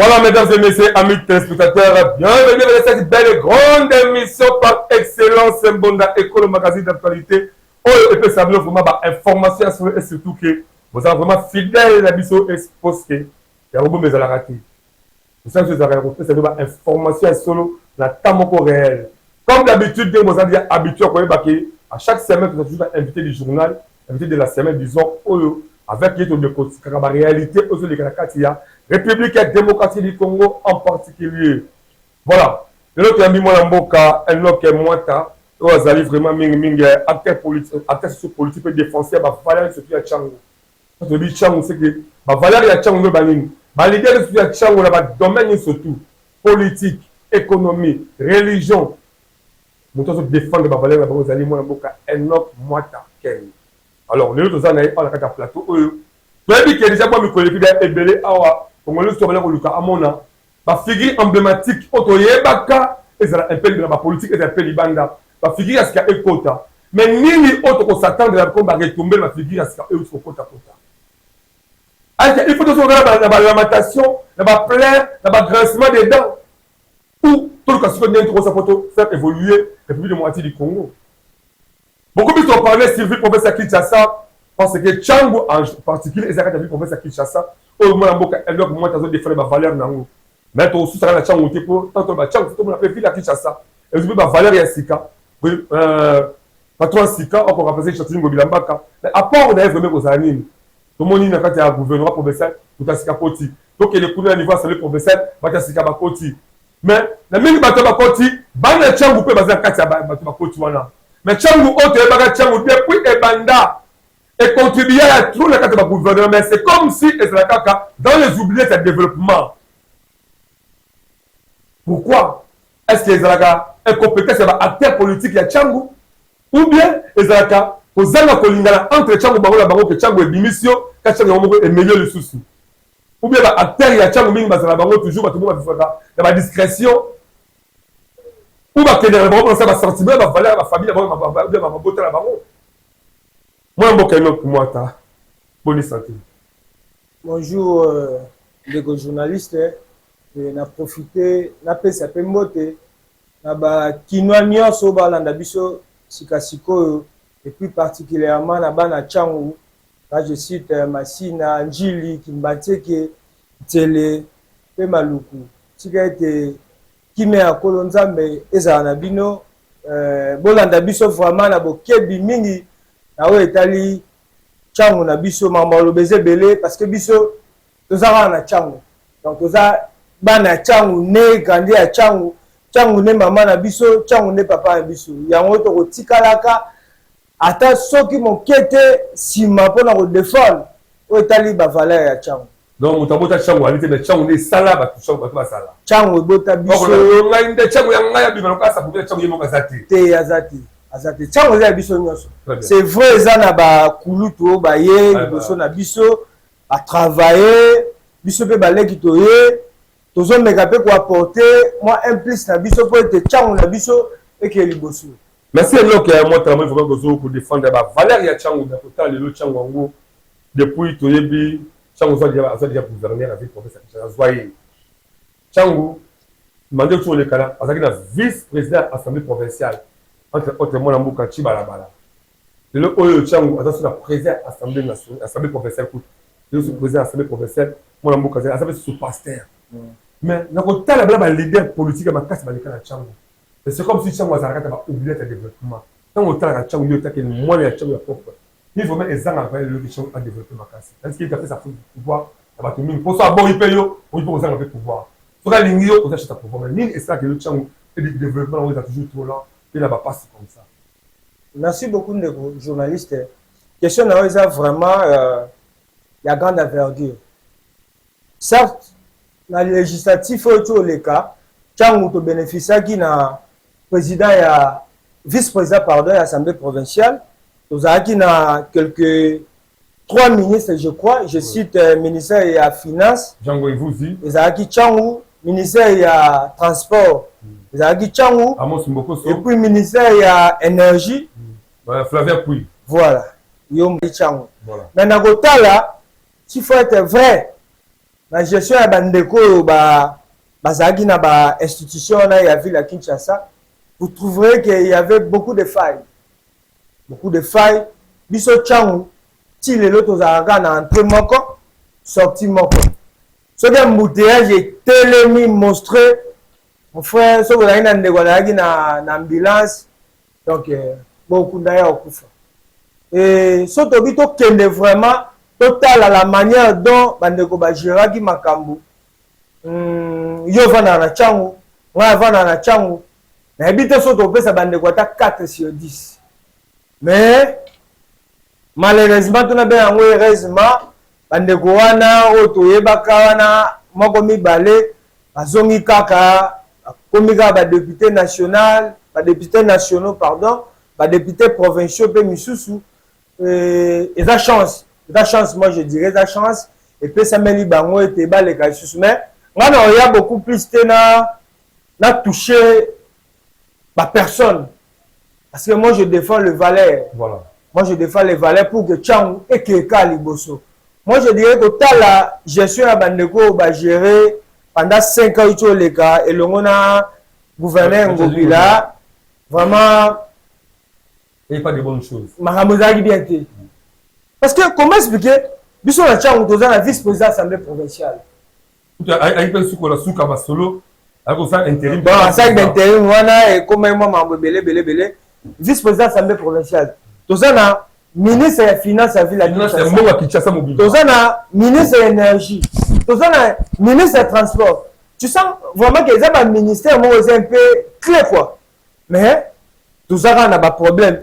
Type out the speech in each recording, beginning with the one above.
Voilà, mesdames et messieurs, amis téléspectateurs, bienvenue dans cette belle et grande émission par excellence, Mbonda Éco, le magazine d'actualité. Oh, et puis ça veut vraiment information et surtout que vous êtes vraiment fidèles à l'habitude exposée. Il y a beaucoup de choses à rater. Vous savez que vous avez raconté, c'est une information solo, la temps réel. Comme d'habitude, vous avez habitué à chaque semaine, vous avez toujours invité du journal, invité de la semaine, disons, avec la réalité, aux République démocratique du Congo en particulier. Voilà. Le nôtre ami Mboka, un autre Mwata, vous allez vraiment acteur politique et défenseur, Valérie Sophie Tchango. Quand on dit Tchango, c'est que Valérie Tchango, l'idée de Sophie Tchango, dans le domaine surtout politique, économie, religion. Nous devons défendre Valérie Mboka, un autre Mwata. Alors, le nôtre ami on a un plateau. Tu as dit que déjà, moi, je connais Ebele Awa. La figure emblématique, Otoyebaka, et un peu de la politique, et un peu de Libanda. La figure, est-ce qu'il y a un quota. Mais ni autre qu'on s'attend de la retomber, la figure, est-ce qu'il y a un quota. Il faut toujours regarder la lamentation, la plaie, le grincement des dents. Ou tout le cas, si on faire évoluer la République de moitié du Congo. Beaucoup plus ont parlé Sylvie professeur Kinshasa, parce que Tchango en particulier, et ça a vu professeur Kinshasa. Oh, moi, je suis défendre ma valeur. Mais tu as la chance de pour tant que tu as fait la Kinshasa. Et je veux ma valeur et Sika. Patron Sika, on peut remplacer Chatine Gobilambaka. Mais à part, on a vraiment aux animes. Tout le monde est un gouvernement professeur, tout a Sika Koti. Donc, il est connu à niveau de professeur, Bata Sika Bakoti. Mais, la même Bata Bakoti, Bana Tchango peut baser à Katia Bata Bakoti. Mais Tchango, autre, Tchango, depuis Ebanda. Et contribuer à tout le cadre de gouvernement. Mais c'est comme si dans les oubliés de développement. Pourquoi est-ce que les Zalaka incompétents c'est acteur politique à Tchango ou bien les Zalaka aux Zalaka entre Tchango Bango la Bango que Tchango est bimisio quand Tchango est meilleur le souci ou bien acteur il y a Tchango mingi basala Bango toujours tout le monde va faire la discrétion ou va que les Bango ça va sentiment va valeur la famille va botter la Bango. Moi, bonne santé. Bonjour, les journalistes. On a profité, on a fait ça peu moté. On a quinoa soba landabiso sikasiko et plus particulièrement na bana Tchango. Là je cite Massina, Njili, Kimbateke, Télé, Pemaluku. Sika été Kimé à Kolonzambe ezanabino bolandabiso vraiment na bokebi mingi. Nawe etali Tchango na biso mamalo beze belé parce que biso tozara na Tchango donc toza bana Tchango ne grandi à Tchango Tchango ne maman na biso Tchango ne papa na biso yango to kotikalaka ata soki mokete sima pona ko défendre o etali ba valeur ya Tchango donc mutabota Tchango alite be Tchango ne sala ba Tchango ba sala Tchango bota biso ngai nde Tchango ya ngai ya bima ko asa pour Tchango yemo kasati te azati azati Tchango za biso nyonso c'est vrai ça na ba kulutu ba ye biso na biso a travailler biso pe ba leki to ye tozo meka pe ko apporter moi implice na biso pour être Tchango na biso et que liboso. Merci Enoch moi travail vraiment pour défendre ba valeur ya Tchango na total le Tchango ngo depuis to yebi Tchango déjà gouverner avec professeur Zoye Tchango mandé sur le kala azaki na vice-président assemblée provinciale entre autres mon amour quand Chibalabala. Le Oyo Tchango a la président assemblée nationale, assemblée provinciale. Le président assemblée provinciale, mon amour quand assemblée sous pasteur. Mais dans le temps la leader politique ma casse balika na Tchango. C'est comme si Tchango a oublié le développement. Dans le temps la Tchango il y a que moins la Tchango ya propre. Il faut mettre exemple avec le Tchango à développer ma casse. Est-ce qu'il a fait ça pouvoir à tout pour ça bon il paye yo, il faut ça avec pouvoir. Faut que l'ingio on achète pouvoir. Mais est ça que le Tchango et le développement on est toujours trop lent. Il n'a pas passé comme ça. Merci beaucoup de journalistes. Question est vraiment la grande envergure. Certes, dans le législatif, il y a les cas, Tchango to bénéficier qui na président et vice-président pardon, de l'Assemblée provinciale. Nous avons quelques 3 ministres, je crois. Je cite ministère et la finance. Django Ivouzi. Nous avons Tchango, ministère et la transport. Nous avons Tchango. Et puis ministère et la énergie. Flavien Pouy. Voilà. Yom Tchango. Voilà. Mais dans le là, il faut être vrai. la gestion ya bandeko bazaki na ba institution na ya ville à Kinshasa, vous trouverez qu'il y avait beaucoup de failles. Beaucoup de failles. Biso Tchangu, si les autres ont na entrée moko, sorti moko. Ce qui est embouteillage est tellement monstrueux. Mon frère, ce que vous avez na ambulance, donc beaucoup d'ailleurs au coup. Et ce qui est vraiment total à la manière dont bandeko ba Gérard Makambu yo vana na Tchangu, moi vana na Tchangu, na habite so to pesa bandeko ta 4 sur 10. Mais malheureusement tout na bien heureusement bandeko wana oto yebaka wana moko mibale bazongi kaka komika ba député national, ba député nationaux pardon, ba député provinciaux pe misusu et la chance, moi je dirais la chance et puis ça meli bango et ba les cas mais on a beaucoup plus na touché ma personne parce que moi je défends le valeur. Voilà. Moi je défends les valeurs pour que Tchangu et que Kaliboso. Moi je dirais que la gestion à Bandeko va gérer pendant 5 ans les cas et le mona gouverneur Ngobila vraiment et pas de bonnes choses. Mahamozagi bien été. Parce que comment expliquer biso la Tchangu toza la vice-président de l'Assemblée provinciale. Avec un souko la souka va solo avec ça intérim. Bon, ça d'intérim wana et comme moi mambo belé vice-président de l'Assemblée provinciale. Toza na ministre des finances à ville à Kinshasa. Toza na ministre de l'énergie. Toza na ministre des transports. Tu sens vraiment que ça va ministère moi c'est un peu clé quoi. Mais toza na ba problème.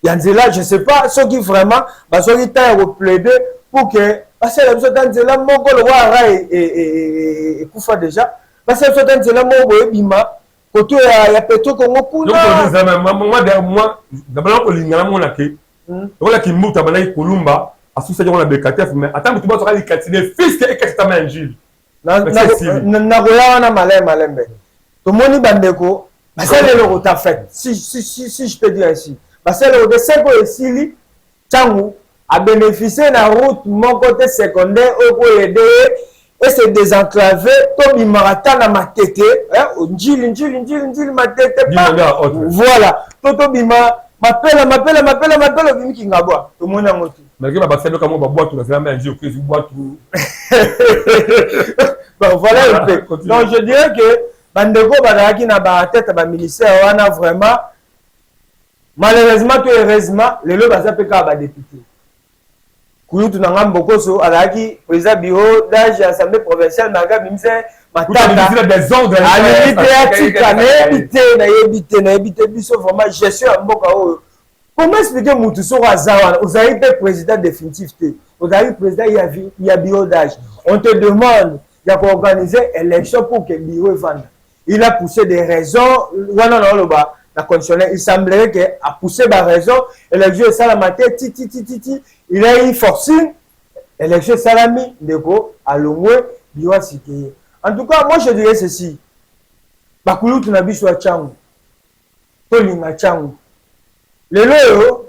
Yanzela, je sais pas ceux qui vraiment ceux qui t'a plaider pour que parce que la personne Yanzela moko le roi et kufa déjà parce que la personne Yanzela moko ebima koto ya peto kongo kuna donc moi d'abord ko lingala mona ke on a qui muta bana kolumba asusa jona bekatef mais attends tu vas sur les catiner fisc et qu'est-ce que tu Gilles na kola wana malembe to moni bandeko parce que le rota fait si je peux dire ainsi parce que le de 5 ans ici Tchangu a bénéficié de la route mon côté secondaire au aider et se désenclaver comme il marathon à ma tête hein Njili ma tête voilà toto bima m'appelle bimi kingabwa to mona ngoto mais que ba baselo comme ba boîte na jamais un jour que boîte bon voilà un peu donc je dirais que bandeko badaki na ba tête ba ministère wana vraiment malheureusement tout heureusement les lois bazapeka ba député kuyutu na ngambo koso alaki président bureau d'âge assemblée provinciale maga bimse matata des ordres na yebite biso vraiment gestion ya mboka oyo. Comment expliquer mutu so azawana ozali pe président définitif te ozali président ya bureau d'âge on te demande de organiser élection pour que bureau vende. Il a poussé des raisons wana na loba la conditionnel il semblerait que a poussé ba raison élection salamate ti il a eu forcing élection salami ndeko alongwe biwa sikeye. En tout cas moi je dirais ceci bakulutu na biso ya Tchangu to linga Tchangu lelo yo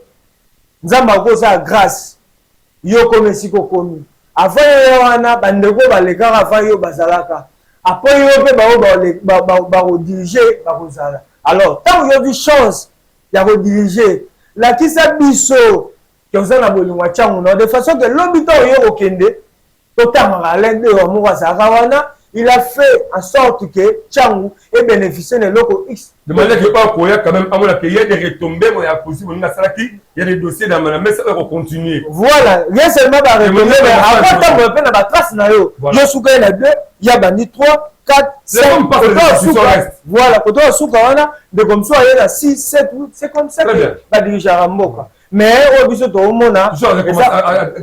nzamba koza grâce yo comme si kokomi avant yo wana bandeko baleka avant yo bazalaka après yo pe ba diriger ba kozala. Alors tant yo vi chance ya ko diriger la kisa biso que vous avez besoin de Tchangu de façon que l'habitant yo okende totamaka lende yo moko sakawana il a fait en sorte que Tchangu ait bénéficié de l'oko X. De manière que pas koya quand même amona que y a des retombées mais il y a possible na salaki il y a des dossiers dans la mais ça va continuer. Voilà, rien seulement ba retombées mais après tant on peut na ba trace na yo. Yo souka na 2, il y a bandi 3 4 5 voilà, quand on souka wana de comme ça il y a 6 7 8 c'est comme ça ba dirigeant mboka. Mais au biso to mona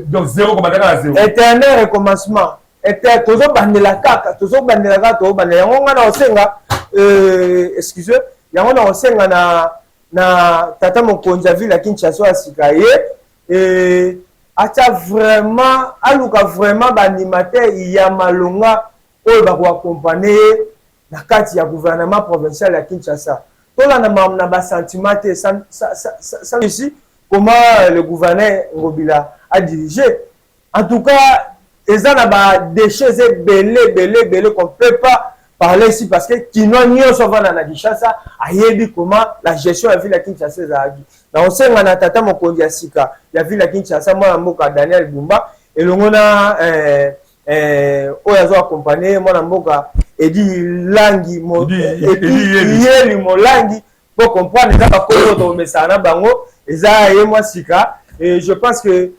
donc zéro comme à zéro. Éternel recommencement. Était toujours bandela kaka, toujours bandela kaka to bandela ngonga na osenga excusez, yango na osenga na tata mokonzi ya ville ya Kinshasa asikaye et acha vraiment aluka vraiment ba animateur ya malonga oyo ba ko accompagner na kati ya gouvernement provincial ya Kinshasa. Tola na ba sentiment ça ici comment le gouverneur Ngobila a dirigé. En tout cas et ça n'a des choses belé qu'on peut pas parler ici parce que Kinois Nyo Sovan na Kinshasa ayebi comment la gestion de la ville à Kinshasa zagi. Na on sait ngana tata mokonzi ya sika ya ville à Kinshasa moi mboka Daniel Bumba et le ngona oyazo accompagner moi mboka Edi Langi mo Edi Molangi pour comprendre ça pas comment to mesana bango eza ye moi sika et je pense que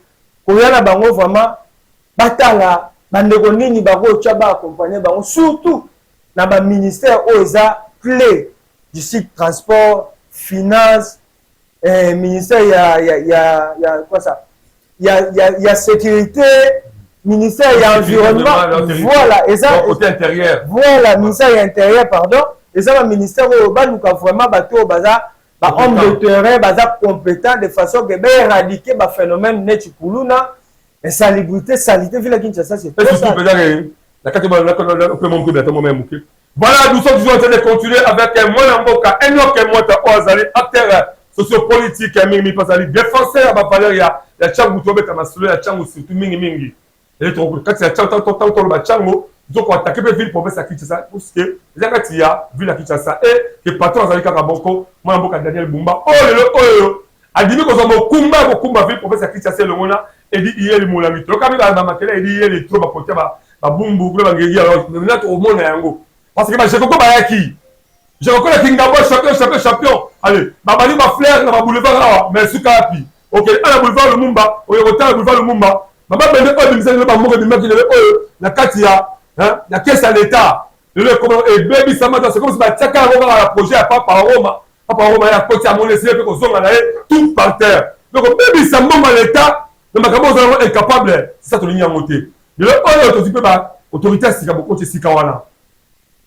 koyana bango vraiment batala bandeko nini bango tchaba accompagner bango surtout dans le ministère où ils ont clé du site transport, finance, ministère, il y a quoi ça? Il y a sécurité, ministère, il y a environnement. Voilà, et ça. Côté intérieur. Voilà, ministère intérieur, pardon. Et ça, le ministère où nous avons vraiment battu au bazar, homme de terrain, bazar compétent de façon que éradiquer le phénomène net kuluna, et salubrité, salité, vu la Kinshasa, c'est tout ça. Voilà, nous sommes toujours en train de continuer avec un Mboka, un autre acteur sociopolitique, défenseur à Valeria, la Changu Tobe Kamasolo, la Changu surtout Mingi Mingi. Et quand il y a Changu, donc on attaque la ville pour faire sa Kinshasa, parce que les Agatia, ville à Kinshasa, et que patron Zali Kakaboko, Mboka Daniel Bumba, oh, a dit que nous avons Kumba ville pour faire sa Kinshasa, le Mona, et dit hier le Moulami. Donc, quand il y a Mamakela, il dit hier les troupes à côté, Bumbu, maintenant au monde yango. Parce que je comprends pas qui. Je reconnais Kingabo champion. Allez, Babali ma fleur na boulevard là, mais Sukapi. OK, à la boulevard Lumumba, au retard boulevard Lumumba. Maman bende ko ministère de Bamoko de Maki de na Katia, hein, la caisse à l'état. Le comment et baby Samata, c'est comme si ba tiaka la projet à Papa Roma. Papa Roma ya côté à mon laisser que zonga na tout par terre. Donc baby Samata l'état, le makabo est incapable. C'est ça ton ligne à monter. Le autorité sika beaucoup de sika wana.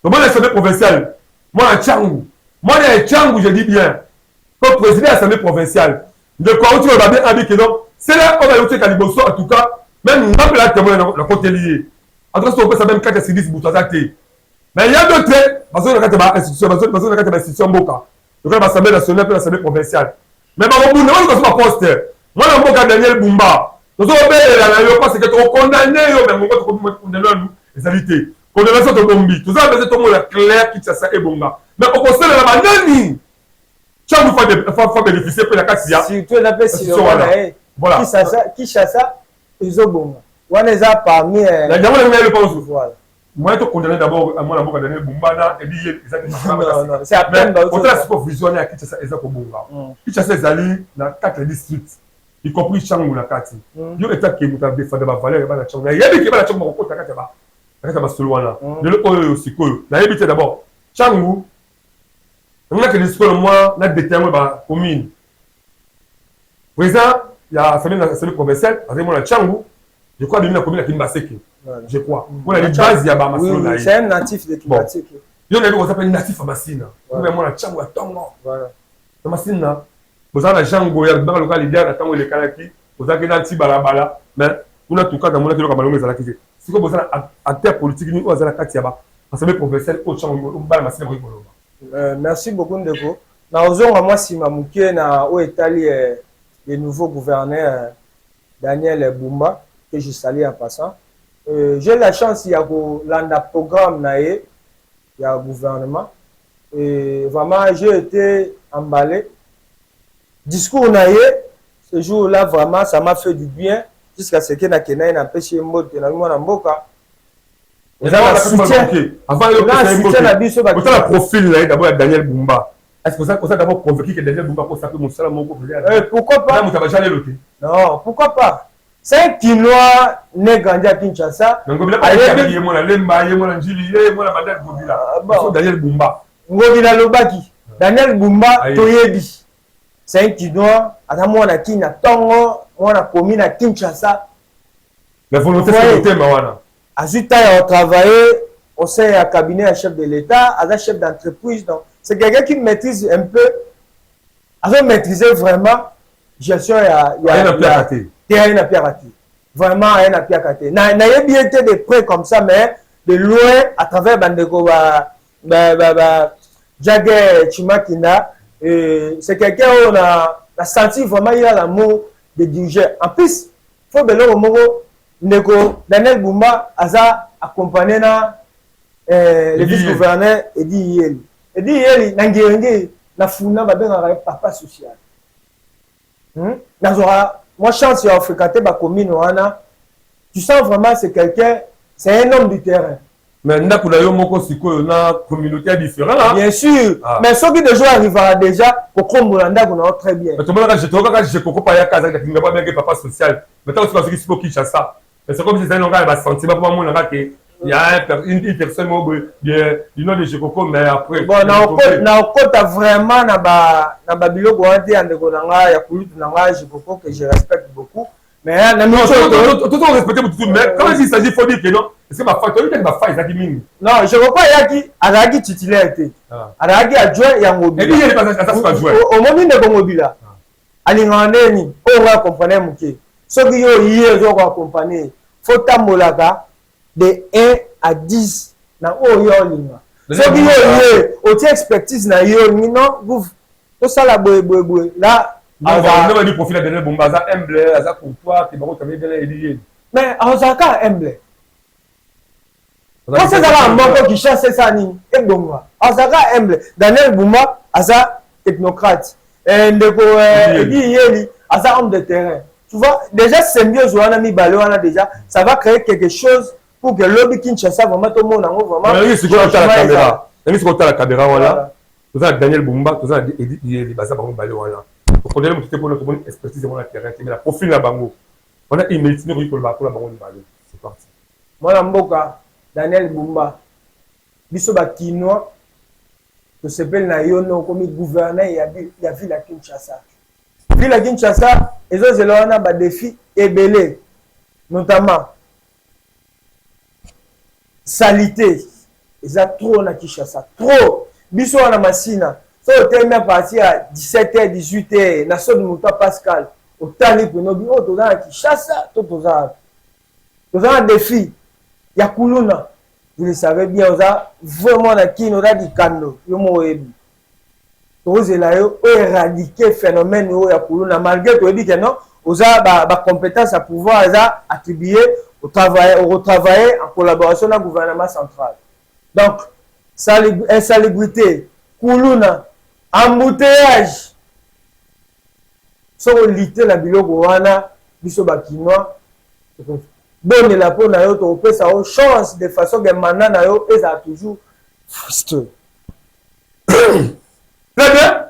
Donc moi l'assemblée provinciale, moi à Tchangou, moi à Tchangou je dis bien, comme président de l'assemblée provinciale, de quoi tu vas bien habiter donc c'est là on va lutter Kaliboso en tout cas, même on peut la témoin la côté lié. En tout cas on peut ça même 4 à 6 boutazate. Mais il y a d'autres parce que on a institution parce que on a institution Mboka. Donc l'assemblée nationale et l'assemblée provinciale. Mais ma bonne on va poste. Moi la Mboka Daniel Bumba. Nous avons parce que tu condamné, mais on condamné les alités. Condamnation de Bombi. Tout ça, c'est tout le monde clair qui t'a ça et bonga. Mais au conseil de la banane, tu as faut bénéficier pour la cassia. Si tu l'as fait, si voilà. Qui chasse ça, ils ont bonga. On les a parmi. La diamant est le pense. Voilà. Moi, tu condamné d'abord à moi la boca de Bumbana et dit non, c'est à peine. On t'a support visionnaire à qui t'a ça et ça pour bonga. Qui chasse les alliés dans 4 districts. Y compris Changu la kati. Yo état qui nous a défendu ma valeur ba la Changu. Il y a des qui ba la Changu ko ta kati ba. Ta kati ba solwana. Le oyo sikoyo. La yebite d'abord. Changu. On a que les sikoyo moi na déterminé ba commune. Président, il y a famille provinciale avec moi la Changu. Je crois bien la commune la Kimbaseke. Je crois. On a les bases ya ba masolo là. C'est un natif de Kimbaseke. Yo na ko s'appelle natif à Masina. Moi la Changu à Tongo. Voilà. Masina. Vous avez un Django, dans le local, il y a un temps où les Kanaki, vous avez un petit balabala, mais vous avez tout cas dans mon état de la question. Si vous avez un terre politique, nous avons un Katiaba, l'Assemblée provinciale, au champ, merci beaucoup, Ndeko. Nous avons moi, si Mamouké, au Italie, le nouveau gouverneur Daniel Bumba, que je salue en passant. J'ai la chance, il y a un programme, il y a un gouvernement. Et vraiment, j'ai été emballé. Discours naïe, ce jour-là, vraiment, ça m'a fait du bien. Jusqu'à ce que Nakena ait empêché Mbote, na Mboka. Vous avez un soutien. Avant, vous avez un profil là, d'abord, Daniel Bumba. Est-ce que vous avez d'abord convaincu que Daniel Bumba peut s'appeler mon salam Moko? Pourquoi pas? Non, pourquoi pas? C'est un Kinois né grandi à Kinshasa. Daniel Bumba. Ngobila Lobaki. Daniel Bumba, Toyebi. C'est un Kinois, à la Kina Tongo, on a commis à Kinshasa. La volonté c'est le thème, Mawana. À Zuta, on a travaillé au sein du cabinet à chef de l'État, à la chef d'entreprise. Donc, c'est quelqu'un qui maîtrise un peu, a maîtrisé vraiment gestion. Il y a rien à rater. Vraiment, rien à rater. Il y a bien été de près comme ça, mais de loin, à travers Bandeko, Jagger Chimakina. C'est quelqu'un où on a senti vraiment il a l'amour de diriger. En plus, il faut que ndeko Daniel Bumba aza accompagné na le vice-gouverneur Edi Yeli. Edi Yeli nangirenge na funa babenga papa social. Nazora moi chance ya fréquenter ba commune wana. Tu sens vraiment c'est quelqu'un, c'est un homme du terrain. Mais ndako na yo moko sikoyo na communauté différente là. Bien sûr, mais ceux qui déjà arrivera déjà pour kombola ndako na très bien. Mais tout le monde je koko pa ya kaza kinga ba bien papa social. Maintenant c'est parce que c'est pour Kinshasa. Mais c'est comme si c'est un langage va sentir pas moi là que il y a une personne du nom de Jekoko mais après bon na okota vraiment na ba biloko wanti andeko na nga ya kulutu na nga Jekoko que je respecte beaucoup. Mais tout on respecte tout mais quand il s'agit faut dire que non est-ce que ma factory est ma faille ça qui mine non je vois pas yaki araki titulaire té araki adjoint ya mobile et puis il est pas ça adjoint au moment de mobile alinga neni on va comprendre muke soki yo yé zo ko accompagner faut tambolaka de 1 à 10 na oyo linga soki yo yé o ti expertise na yo non vous to sala boye là on va dire profil de Daniel Bumba za humble za courtois te bako tamé bien Edi. Mais azaka humble quand c'est ça mboko qui chasse ça ni ebonga azaka humble Daniel Bumba aza technocrate ndeko Edi Yeli aza homme de terrain. Tu vois déjà symbiose wana mi balé wana déjà ça va créer quelque chose pour que lobby Kinshasa vraiment tout le monde en vraiment mais c'est quoi la caméra mais c'est quoi la caméra voilà tout ça Daniel Bumba tout ça Edi Yeli baza bango balé wana pour donner mon pour notre bonne expertise dans la terrain mais la profil la bango on a immédiatement dit que le bango ni balé c'est parti moi mboka Daniel Bumba biso ba kinois to s'appelle na yono comme gouverneur ya ville à Kinshasa. Ville à Kinshasa ezo zelona ba défi ebelé notamment salité eza trop na Kinshasa trop biso na masina so termine parti à 17h 18h na so de Mouta Pascal au tali pour no bi o to na Kinshasa to za défi ya kuluna vous le savez bien oza vraiment na kino da dikando yo mo ebi to zela yo éradiquer phénomène yo ya kuluna malgré to ebi que non oza ba compétence à pouvoir za attribuer au retravailler en collaboration avec le gouvernement central. Donc insalubrité kuluna embouteillage so lité la biloko wana biso ba kinois donne la peau na yo to pesa o chance de façon que maintenant na yo eza toujours frustré. Très bien.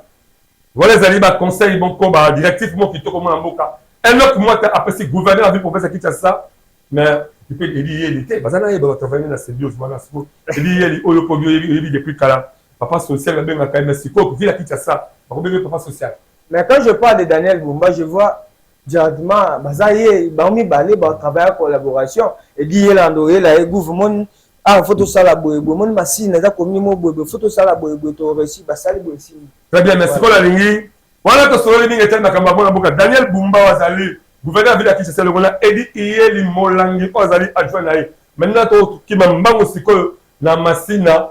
Voilà les alibas conseils bon combat directif mo kito comme mboka. Un autre mois après si gouverneur a vu professeur Kinshasa mais tu peux lier l'été bazana ye ba travailler na symbiose voilà siko lier oyo ko bi depuis kala papa social ben na quand même siko vu la Kinshasa ba ko papa social. Mais quand je parle de Daniel Bumba je vois directement bazaye baomi balé ba travailler en collaboration et dit landoré la gouvernement a photo sala boye mon machine za komi mo boye photo sala boye to réussi ba sali boye si très bien merci pour la ligne voilà to solo ni ngete na kamba bona boka Daniel Bumba wazali gouverneur ville Kinshasa le gona Edi Yeli Molangi wazali adjoint nae maintenant to kima mbango siko na masina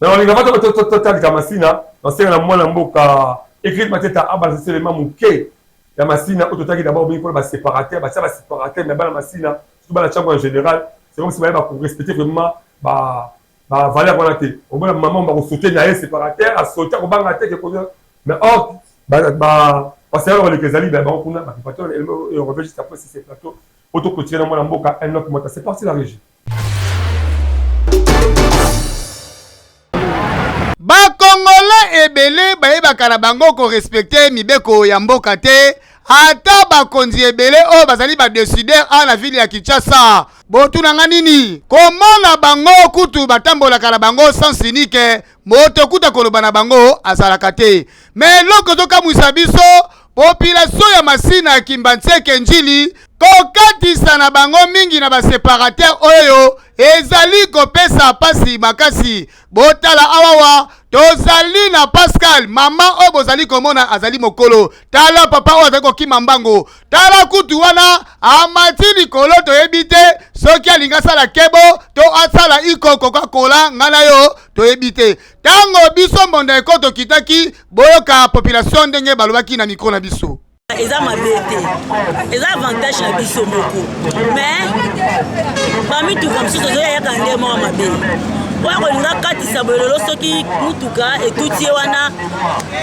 na on ngava to ka masina on sait na mwana mboka écrit mateta aba c'est le mamuke la masina autotaki d'abord bien pour ba séparateur ba séparateur mais ba la masina tout ba la chambre en général c'est comme si ba pour respecter vraiment ba valeur on a été on va maman ba sauter na séparateur à sauter au banga tête que mais oh parce que alors les Kezali ba on a ba plateau et on revient juste après si c'est plateau auto continuer dans mon mboka un autre mois c'est parti la régie bakongolais ebele bayebaka na bango ko respecter mibeko ya mboka te ata bakonzi ebele oyo bazali badécideur a na ville ya Kinshasa botunanga nini komona bango kutu batambolaka na bango sans unique moto kuta koloba na bango azalaka te mais loko tokamwisa biso population ya masina ya Kimbantseke njili kokatisa na bango mingi na baséparateur oyo ezali kopesa pasi makasi botala awawa tozali na Pascal mama oyo bozali komona azali mokolo tala papa oyo azali kokima mbango tala kutu wana amati likolo toyebi te soki alinga sala kebo to asala iko Coca-Cola ngana yo toyebi te tango biso mbonda eko tokitaki boyoka population ndenge balobaki na mikro na biso. eza mabete eza avantage na biso moko mais bamituka mosusu ozoyayaka nde moko mabe oya kolinga katisa bolelo soki mutuka etuti ye wana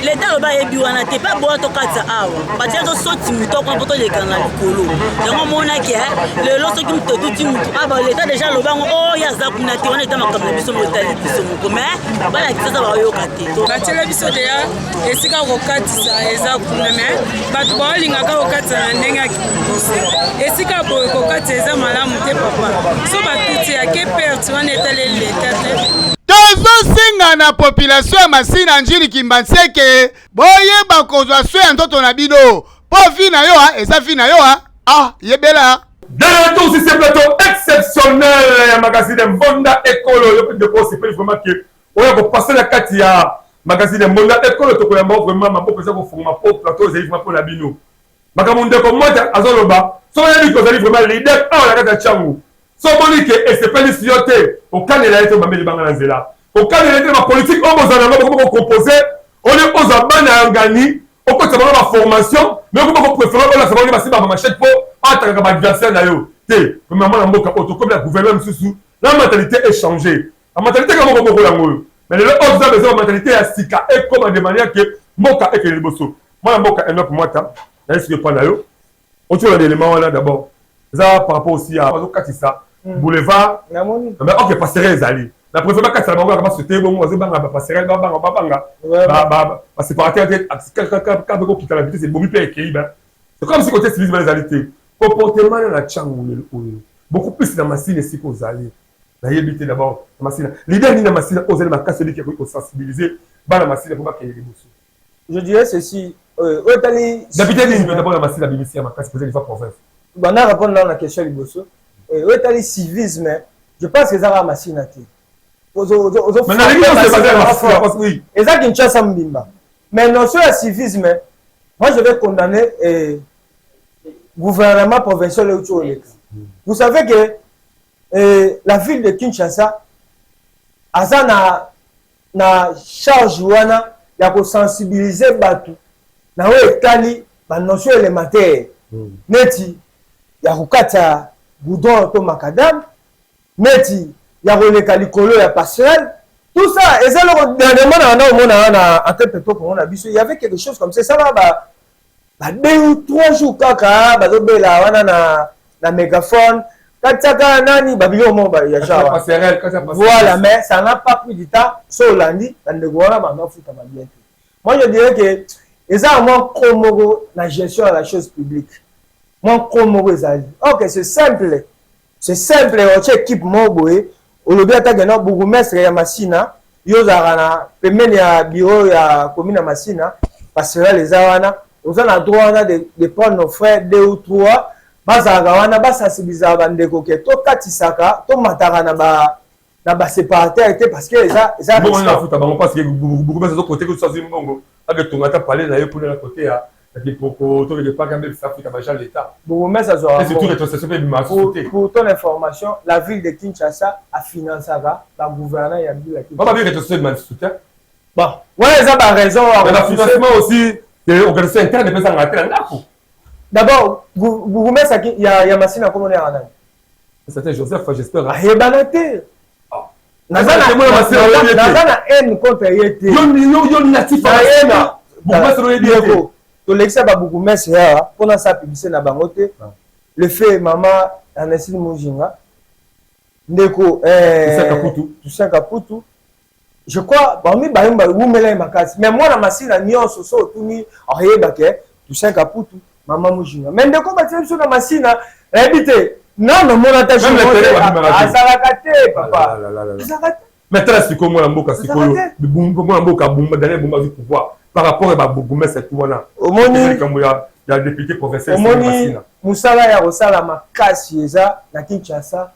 leta aloba ayebi wana te mpe boya tokatisa awa batia tosoti mutu akona mpo toleka na likolo yango omonaki lelo soki mutu etuti mutu aba leta deja aloba yango oyo aza kuna te wana eta makambo na biso motali biso moko mais balakisa aza bayoka te batiela biso deya esika kokatisa eza kuna mais bato baolingaka kokatisa na ndenge ya kibose esika boye kokatisa eza malamu te papa so batuti yake perte wana etaleli leta te tozosenga na population ya Masina Njili Kimbanseke boyeba kozwa so ya ntoto na bino po vi na yo eza vi na yo yebela de retour sur ce plateau exceptionnel ya magazine Mbonda Ekolo yo de ko c'est vraiment que oya ko passer la kati ya magazine Mbonda Ekolo to ko yamba vraiment maboko za ko fuma po plateau za vraiment pour la bino makamunde ko mota azoloba so ya biko za vraiment leader la kati ya changu so boni ke et c'est pas ni sioté au canela eto bameli banga na nzela au canela eto ma politique on bozana ngoko composer on est aux abana ngani au côté de la formation mais on peut préférer on la savoir que ba machette pour attaquer ba adversaire na yo te maman na mboka auto comme la gouvernement susu la mentalité est changée la mentalité comme on peut yango mais le autres besoin de mentalité ya sika et comme de manière que mboka et que les bosso moi mboka enough moi ta est-ce que pas na yo on tient l'élément là d'abord ça par rapport aussi à Katissa boulevard mais OK passerelle ezali la préfère Katissa bango ka sauter bon moi banga ba passerelle banga ba séparateur quand ko quitter la vitesse c'est bomi pe équilibre c'est comme si côté civisme les comportement na changu beaucoup plus dans Masina si ko zali na yebité d'abord Masina leader ni na Masina ozali makasi li ko sensibiliser ba na Masina pour ba kele bosso je dirais ceci otali d'habitude ni d'abord na Masina BBC ya makasi poser les province bana répondre à la question liboso otali civisme je pense que ça va Masina te maintenant les gens se basent parce que oui eza Kinshasa mbimba mais non sur le civisme moi je vais condamner gouvernement provincial et autres. Vous savez que la ville de Kinshasa a na charge wana ya ko sensibiliser batu na o etali ba notion élémentaire neti ya kokata goudron to macadam neti ya koleka likolo ya passerelle tout ça eza le dernièrement na en tête to pour on a biso il y avait quelque chose comme ça va ba 2 ou 3 jours kaka bazobela wana na mégaphone kataka nani babilo mo ba ya jawa voilà mais ça n'a pas pris du temps so landi ndeko wana banga futa ba bien. Moi je dirais que eza moins komogo la gestion de la chose publique moins komogo ezali OK c'est simple o che équipe moboé olobi atake na bourgmestre ya Masina yozara na pembeni ya bureau ya commune ya Masina passerelle les wana nous avons le droit de prendre nos frères 2 ou 3 bazagawana basensibiliser bandeko ke to katisaka to mataka na ba séparateur parce que ça bon on a foutu bango parce que beaucoup de côté que ça mbongo avec ton ata parler na yo pour le côté à pour to le pas quand même ça foutu ba l'état bon mais ça soit c'est tout rétrocession pour ton information la ville de Kinshasa a financé la gouverneur ya ville la Kinshasa pas bien rétrocession de soutien bon ouais ça a raison le financement aussi organisation interne de ça ngata ndako d'abord vous mettez ça il y a Masina comme on est en c'était Joseph j'espère hebanate nazana haine contre yete yo natif na to l'exa ba bougumès ya pona sa publicité na bangote le fait maman Anasine Mujinga ndeko Toussaint Kaputu je crois parmi bayumba wumela makasi mais moi na Masina nyonso so tuni ayebake Toussaint Kaputu maman Mujinga mais ndeko batie so na Masina habité non mona ta azalakate papa maintenant c'est comme moi mboka sikoyo bumba mboka bumba d'aller bumba du pouvoir par rapport à Bogoumé c'est tout wana omoni comme il y a député professeur omoni musala ya osala makasi eza na Kinshasa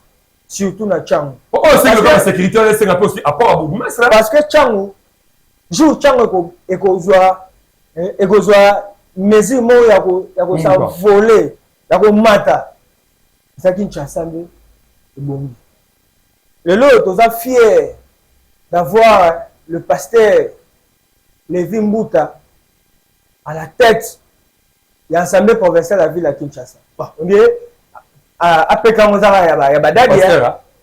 surtout na Tchango c'est que la sécurité on est aussi à part à Bogoumé parce que Tchango jour Tchango ekozwa mesure mo ya ko sa voler ya ko mata ça Kinshasa nde ebongi lelo toza fier d'avoir le pasteur Lévi Mbuta à la tête il y a l'Assemblée provinciale de la ville à Kinshasa. Bon, on dit, après quand on a Yabadadi,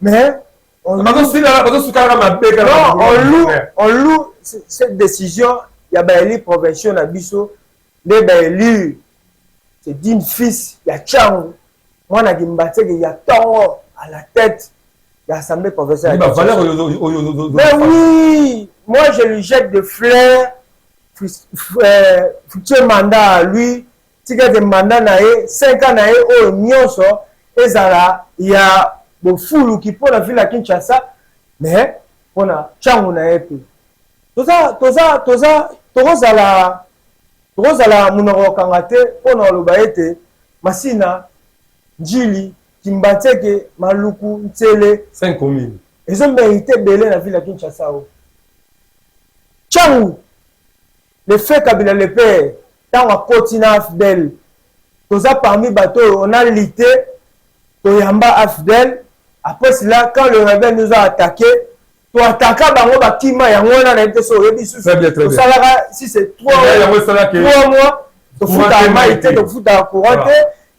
mais on loue cette décision, il y a l'élu provincial à Bisso, l'élu, c'est d'une fils, il y a Tchang, moi, il y a Toro à la tête de l'Assemblée provinciale. Mais oui, moi, je lui jette des fleurs, futur mandat à lui, ticket de mandat, 5 ans, au Nyonso, et ça, il y a des fous qui pour la ville à Kinshasa, mais on a Tchang, on a épée. Tout ça, Tozala munoro kangate pona lobaete masina njili kimbateke maluku ntele 5000 ils ont mérité belé la ville à Kinshasa. Tchang le fait Kabila le père tant à Kotina Afdel toza parmi bateaux on a lité Toyamba Afdel après cela quand le rebelle nous a attaqué to attaquer bango bakima yango na été so rebi sous très bien si c'est 3 mois to futa maïté to futa courante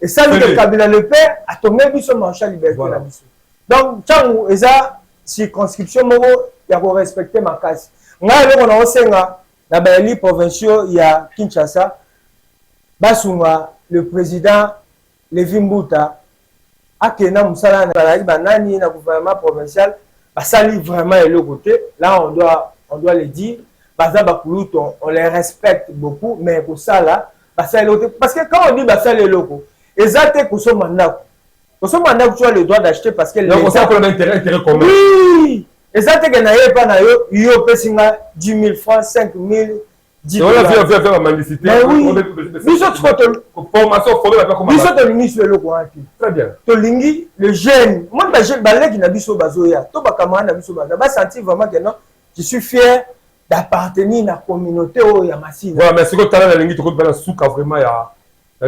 et ça le Kabila le père a tombé biso marché liberté la biso donc Tchang eza circonscription moko ya ko respecter makasi ngai loko na osenga na baeli provinciaux ya Kinshasa basunga le président Levi Mbuta akena musala na banani na gouvernement provincial. Ça livre vraiment et le côté. Là, on doit le dire. On les respecte beaucoup, mais pour ça, là, parce que quand on dit ça, les locaux, exactement pour ce mandat. Pour ce mandat, tu as le droit d'acheter parce que donc, ça pour l'intérêt commun. Oui! Exactement, il n'y a pas de 10 000 francs, 5 000, 10 000. On a fait la mendicité. Mais oui! Formation formée, pas comme très bien. Tolingi, le jeune, moi, je suis Nabiso Bazoya, tout le Nabiso Bazoya, je senti vraiment que non, je suis fier d'appartenir à la communauté au Yamassine. Voilà, mais ce que tu as dit, tu as souka vraiment la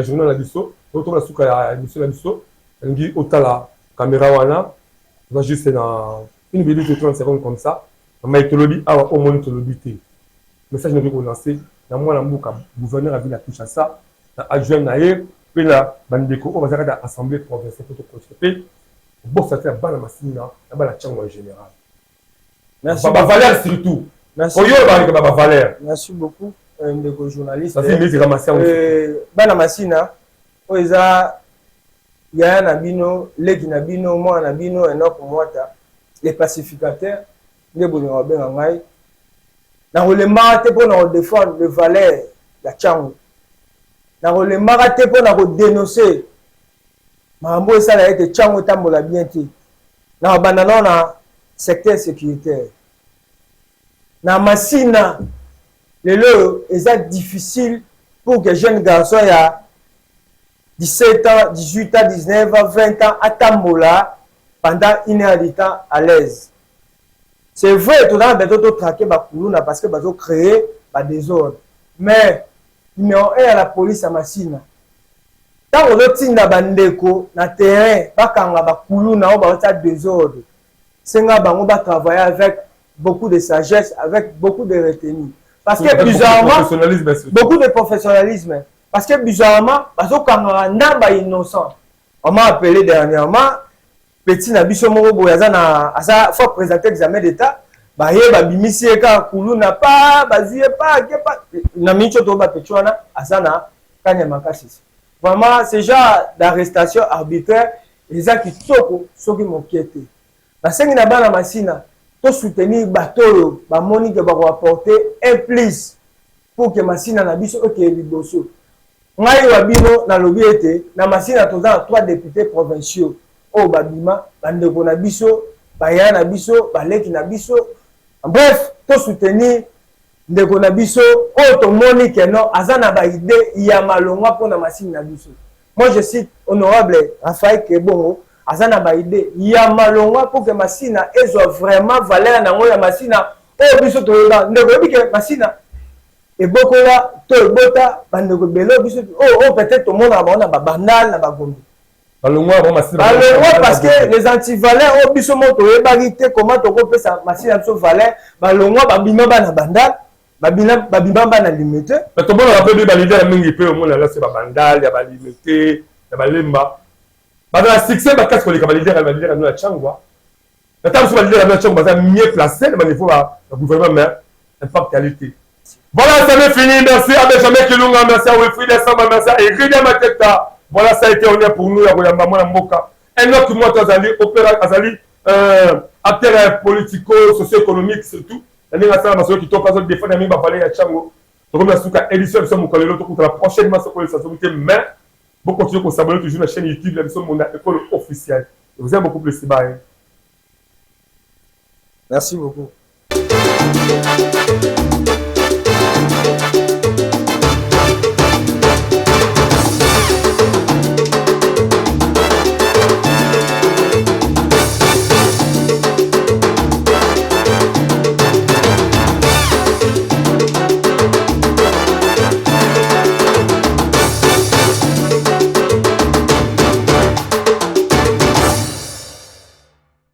journée Nabiso, tu as souka la émission Nabiso, tu as la caméra wana, tu vas juste dans une minute de 30 secondes comme ça, mais tu lobby, au moins tu lobby. Le message que je veux lancer, dans moi, le gouverneur a vu la Kinshasa, adjoint naïe, puis la bandeko, on va faire l'assemblée provinciale pour constater. Bon, ça fait la machine, la Tchang en général. Merci. Valère surtout. Merci. Valère. Merci beaucoup, ndeko journaliste. Ça fait une ramasser. Bana masina, oza ya nabino, leki nabino, moi nabino, enoko mwata, les pacificateurs, les bonheurs ben ngai. Na le marate pour nous défendre le Valère, la Tchang. Na le marate pour nous dénoncer. Mambo ça a été Tchang tambola bien ti. Na banana na secteur sécuritaire. Na masina le est difficile pour que jeunes garçons ya 17 ans, 18 ans, 19 ans, 20 ans à tambola pendant une heure de temps à l'aise. C'est vrai, tout le monde a traqué parce que ont créé des désordre. Mais numéro 1 à la police à Massina. Quand on a tiré bandeko na terrain, on a désordre. C'est on va travailler avec beaucoup de sagesse, avec beaucoup de retenue. Parce que bizarrement, beaucoup de professionnalisme. Parce que bizarrement, on est innocent. On m'a appelé dernièrement. Petit nabiso moko boyaza na asa faut présenter examen d'état ba ye ba bimisi ka kuluna pa bazie pa ke pa na micho to ba petwana asa na kanya makasi vraiment ce genre d'arrestation arbitraire les qui toko soki mokiete na sengi na bana masina to soutenir bateau ba moni que ba ko apporter un plus pour que masina na biso ok liboso ngai wa bino na lobiete na masina to za 3 députés provinciaux o babima bandeko na biso baya na biso baleki na biso bref to soutenir ndeko na biso o to moni que non azana ba idée ya malongwa pour na masine na biso. Moi je cite honorable Raphaël Kebongo azana ba idée ya malongwa pour que masina ezo vraiment valeur na ngo ya masina o biso to ndeko bi que masina et beaucoup là to bota bandeko belo biso o peut-être to mona ba bandal na ba gombi. Parce que les anti-valeurs, au biso moto et barité, comment tu peux faire machine à valeur, balongwa babima bana bandal, babimba na limité. Mais tout le monde a rappelé les leaders mingi pe au monde là c'est babandal, ya ba limité, ya ba lemba. Ba dans la succès ba qu'est-ce que les leaders nous la changwa. Mais tant que les leaders na changwa ça mieux placé le niveau à le gouvernement mais impact qualité. Voilà, ça m'est fini. Merci à Benjamin Kilunga, merci à Wilfried Samba, merci à Eridia Mateta. Voilà, ça a été honneur pour nous, à Goyamba Mboka. Un autre mois, Azali, acteur politico-socio-économique, surtout. La qui topa zo défendre ami ba parler ya chango. To comme suka édition so mo kolelo to contre prochainement so ko ça so mais vous continuez à s'abonner toujours à la chaîne YouTube la mission mon école officielle. Je vous aime beaucoup plus bye. Merci beaucoup.